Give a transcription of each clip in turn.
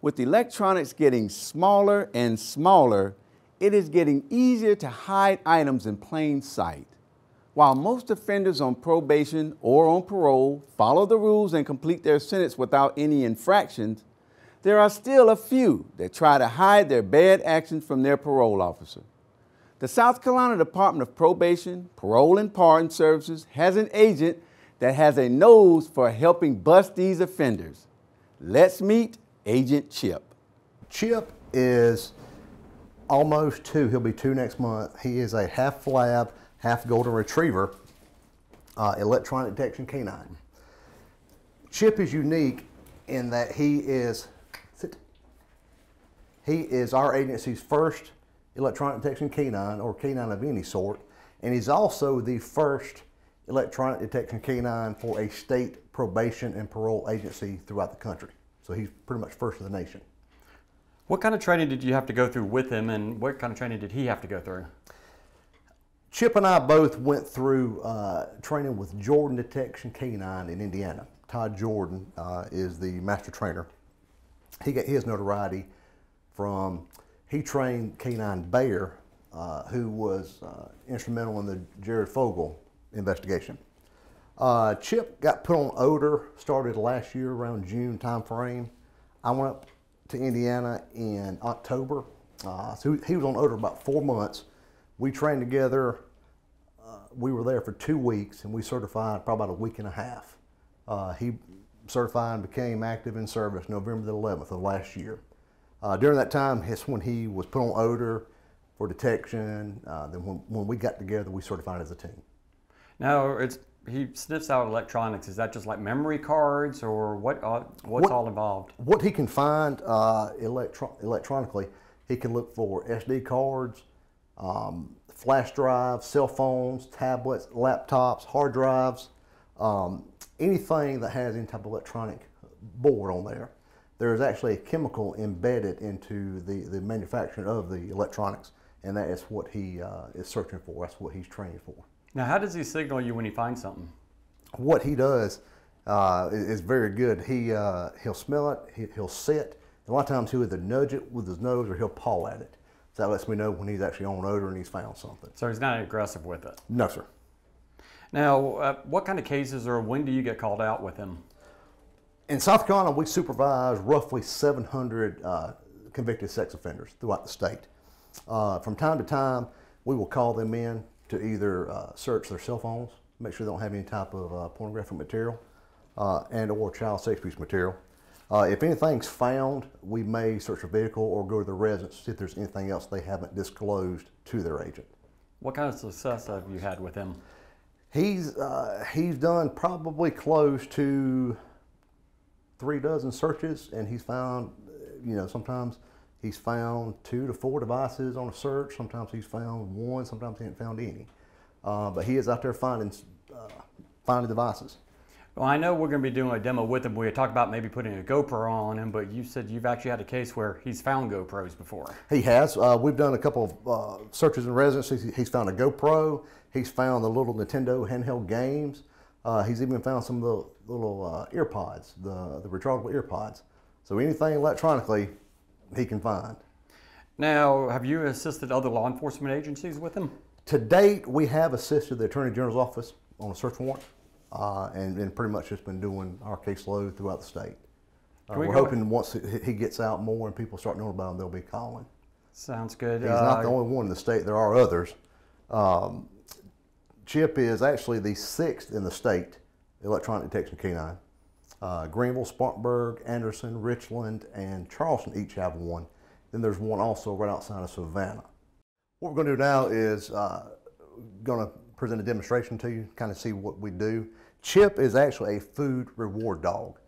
With electronics getting smaller and smaller, it is getting easier to hide items in plain sight. While most offenders on probation or on parole follow the rules and complete their sentence without any infractions, there are still a few that try to hide their bad actions from their parole officer. The South Carolina Department of Probation, Parole and Pardon Services has an agent that has a nose for helping bust these offenders. Let's meet Agent Chip. Chip is almost 2. He'll be 2 next month. He is a half lab, half golden retriever, electronic detection canine. Chip is unique in that he is our agency's first electronic detection canine, or canine of any sort, and he's also the first electronic detection canine for a state probation and parole agency throughout the country. So he's pretty much first in the nation. What kind of training did you have to go through with him, and what kind of training did he have to go through? Chip and I both went through training with Jordan Detection Canine in Indiana. Todd Jordan is the master trainer. He got his notoriety from, he trained Canine Bayer, who was instrumental in the Jared Fogle investigation. Chip got put on odor, started last year around June time frame. I went up to Indiana in October. So he was on odor about 4 months. We trained together. We were there for 2 weeks, and we certified probably about a week and a half. He certified and became active in service November the 11th of last year. During that time, it's when he was put on odor for detection. Then when we got together, we certified as a team. Now, he sniffs out electronics. Is that just like memory cards, or what's all involved? What he can find electronically, he can look for SD cards, flash drives, cell phones, tablets, laptops, hard drives, anything that has any type of electronic board on there. There is actually a chemical embedded into the manufacturing of the electronics, and that is what he is searching for. That's what he's trained for. Now, how does he signal you when he finds something? What he does is very good. He'll smell it, he'll sit. A lot of times he'll either nudge it with his nose or he'll paw at it. So that lets me know when he's actually on odor and he's found something. So he's not aggressive with it? No, sir. Now, what kind of cases, or when do you get called out with him? In South Carolina, we supervise roughly 700 convicted sex offenders throughout the state. From time to time, we will call them in to either search their cell phones, make sure they don't have any type of pornographic material, and or child sex abuse material. If anything's found, we may search a vehicle or go to the residence to see if there's anything else they haven't disclosed to their agent. What kind of success have you had with him? He's done probably close to 3 dozen searches, and he's found, sometimes he's found 2 to 4 devices on a search. Sometimes he's found 1. Sometimes he hasn't found any. But he is out there finding devices. Well, I know we're going to be doing a demo with him. We talked about maybe putting a GoPro on him, but you said you've actually had a case where he's found GoPros before. He has. We've done a couple of searches in residency. He's found a GoPro. He's found the little Nintendo handheld games. He's even found some of the little earpods, the rechargeable earpods. So anything electronically, he can find. Now, have you assisted other law enforcement agencies with him? To date, we have assisted the Attorney General's office on a search warrant, and pretty much just been doing our caseload throughout the state. We're hoping once he gets out more and people start knowing about him, they'll be calling. Sounds good. He's not the only one in the state. There are others. Chip is actually the 6th in the state electronic detection canine. Greenville, Spartanburg, Anderson, Richland, and Charleston each have one. Then there's one also right outside of Savannah. What we're going to do now is going to present a demonstration to you, kind of see what we do. Chip is actually a food reward dog.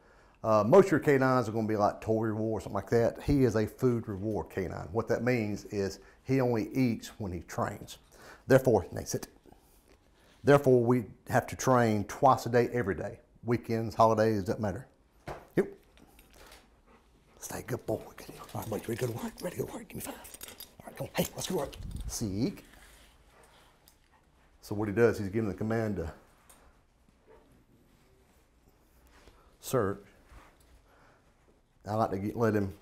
Most of your canines are going to be like toy reward or something like that. He is a food reward canine. What that means is he only eats when he trains. Therefore, we have to train twice a day, every day. Weekends, holidays, doesn't matter. Yep. Stay good boy. All right, buddy, ready to go to work? Ready to go to work? Give me 5. All right, come on. Hey, let's go to work. Seek. So what he does, he's giving the command to search. I like to let him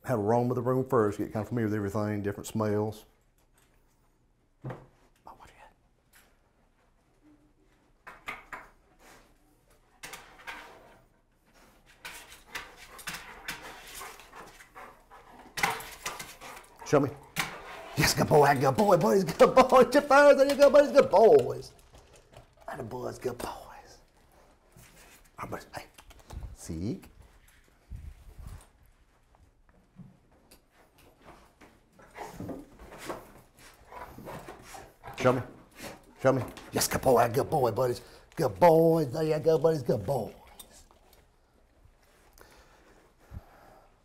have a roam of the room first, get kind of familiar with everything, different smells. Oh, what you got? Show me. Yes, good boy, buddies, good boys. Chippers, there you go, buddies, good boys. The boys, good boys. All right, buddies, hey, seek. Show me. Show me. Yes, good boy, buddies. Good boys. There you go, buddies. Good boys.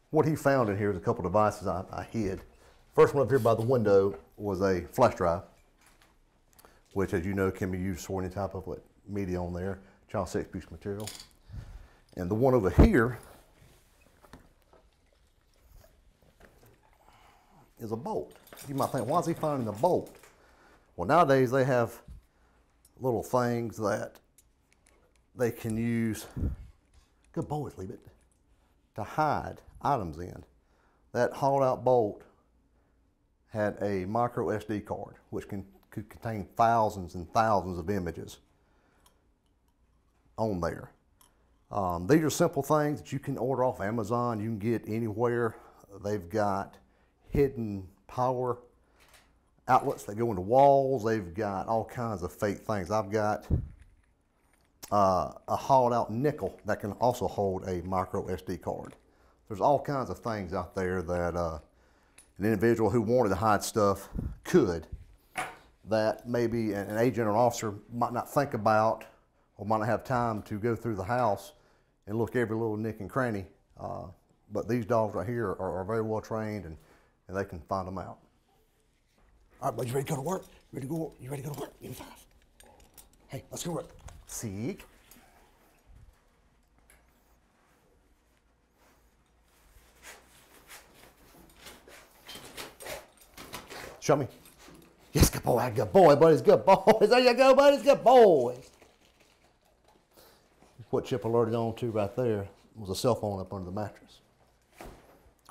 What he found in here is a couple of devices I hid. First one up here by the window was a flash drive, which, as you know, can be used for any type of media on there, child sex abuse material. And the one over here is a bolt. You might think, why is he finding a bolt? Well, nowadays they have little things that they can use, good boys, leave it, to hide items in. That hauled out bolt had a micro SD card, which could contain thousands and thousands of images on there. These are simple things that you can order off Amazon, you can get anywhere. They've got hidden power outlets that go into walls. They've got all kinds of fake things. I've got a hauled out nickel that can also hold a micro SD card. There's all kinds of things out there that an individual who wanted to hide stuff could, that maybe an agent or an officer might not think about or might not have time to go through the house and look every little nick and cranny. But these dogs right here are very well trained, and they can find them out. All right, bud, you ready to go to work? You ready to go to work? Give me 5. Hey, let's go to work. Seek. Show me. Yes, good boy, buddies, good boys. There you go, buddies, good boys. What Chip alerted on to right there was a cell phone up under the mattress. All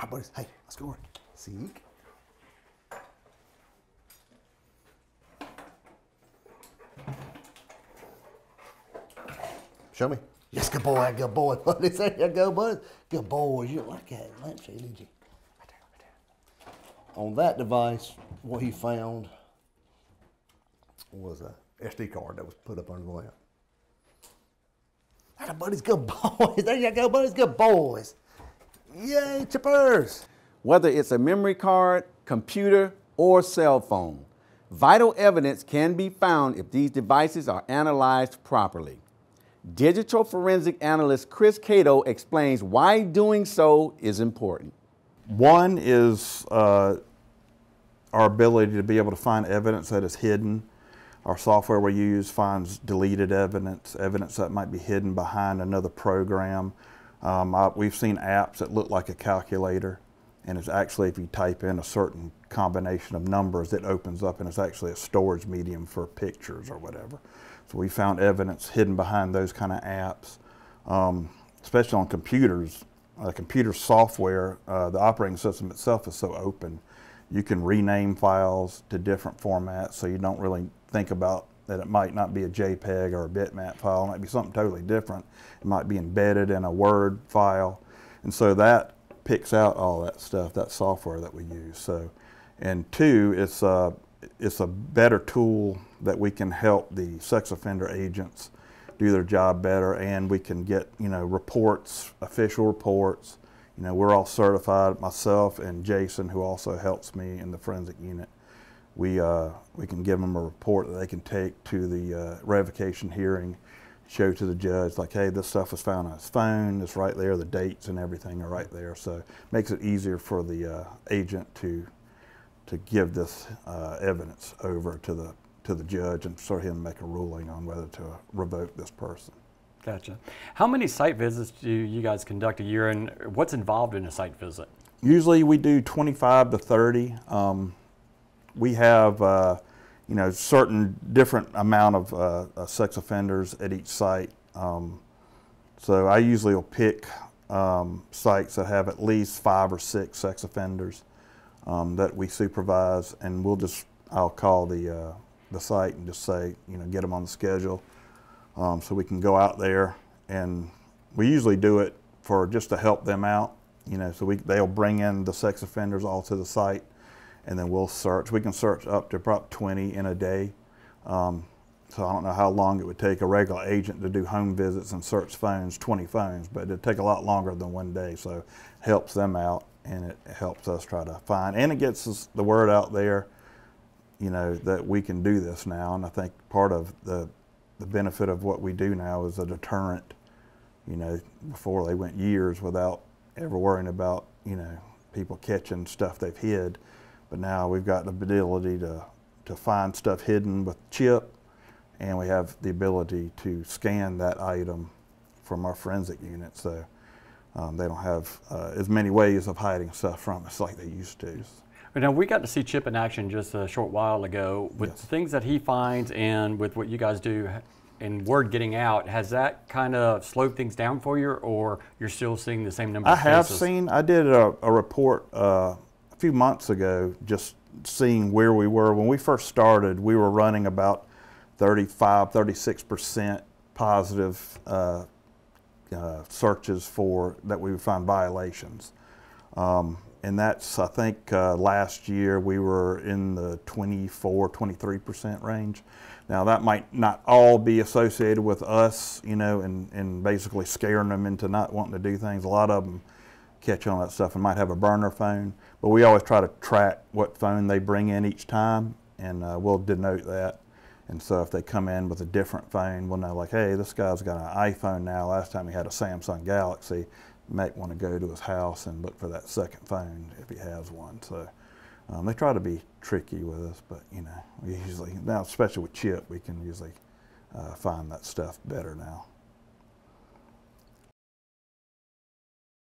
right, buddies, hey, let's go to work. Seek. Show me. Yes, good boy, buddies. There you go, buddies. Good boys. You don't like that lampshade, did you? Right there, right there. On that device, what he found was a SD card that was put up under the lamp. That buddies, good boys. There you go, buddies, good boys. Yay, chippers. Whether it's a memory card, computer, or cell phone, vital evidence can be found if these devices are analyzed properly. Digital forensic analyst Chris Cato explains why doing so is important. One is our ability to be able to find evidence that is hidden. Our software we use finds deleted evidence, evidence that might be hidden behind another program. We've seen apps that look like a calculator, and it's actually, if you type in a certain combination of numbers, it opens up and it's actually a storage medium for pictures or whatever. So we found evidence hidden behind those kind of apps, especially on computers. Computer software, the operating system itself is so open. You can rename files to different formats, so you don't really think about that it might not be a JPEG or a bitmap file. It might be something totally different. It might be embedded in a Word file. And so that picks out all that stuff, that software that we use. So, and two, it's a better tool that we can help the sex offender agents do their job better, and we can get, reports, official reports. We're all certified, myself and Jason, who also helps me in the forensic unit. We can give them a report that they can take to the revocation hearing, show to the judge, like, hey, this stuff was found on his phone, it's right there, the dates and everything are right there. So it makes it easier for the agent to give this evidence over to the judge and for him to make a ruling on whether to revoke this person. Gotcha. How many site visits do you guys conduct a year, and what's involved in a site visit? Usually we do 25 to 30. We have certain different amount of sex offenders at each site. So I usually will pick sites that have at least 5 or 6 sex offenders that we supervise, and I'll call the site and just say, get them on the schedule, so we can go out there, and we usually do it for just to help them out, so they'll bring in the sex offenders all to the site, and then we'll search. We can search up to about 20 in a day. So I don't know how long it would take a regular agent to do home visits and search phones, 20 phones, but it'd take a lot longer than one day. So it helps them out, and it helps us try to find, and it gets us the word out there, that we can do this now. And I think part of the benefit of what we do now is a deterrent. Before they went years without ever worrying about, people catching stuff they've hid. But now we've got the ability to find stuff hidden with chip, and we have the ability to scan that item from our forensic unit, so they don't have as many ways of hiding stuff from us like they used to. Now, we got to see Chip in action just a short while ago. With the things that he finds and with what you guys do and word getting out, has that kind of slowed things down for you, or you're still seeing the same number of cases? I did a report a few months ago just seeing where we were. When we first started, we were running about 36% positive searches that we would find violations. And that's, I think, last year we were in the 23% range. Now that might not all be associated with us, and basically scaring them into not wanting to do things. A lot of them catch on that stuff and might have a burner phone, but we always try to track what phone they bring in each time, and we'll denote that. And so if they come in with a different phone, we'll know, like, hey, this guy's got an iPhone now. Last time he had a Samsung Galaxy. You might want to go to his house and look for that second phone if he has one. So they try to be tricky with us, but we usually, now especially with chip, we can usually find that stuff better now.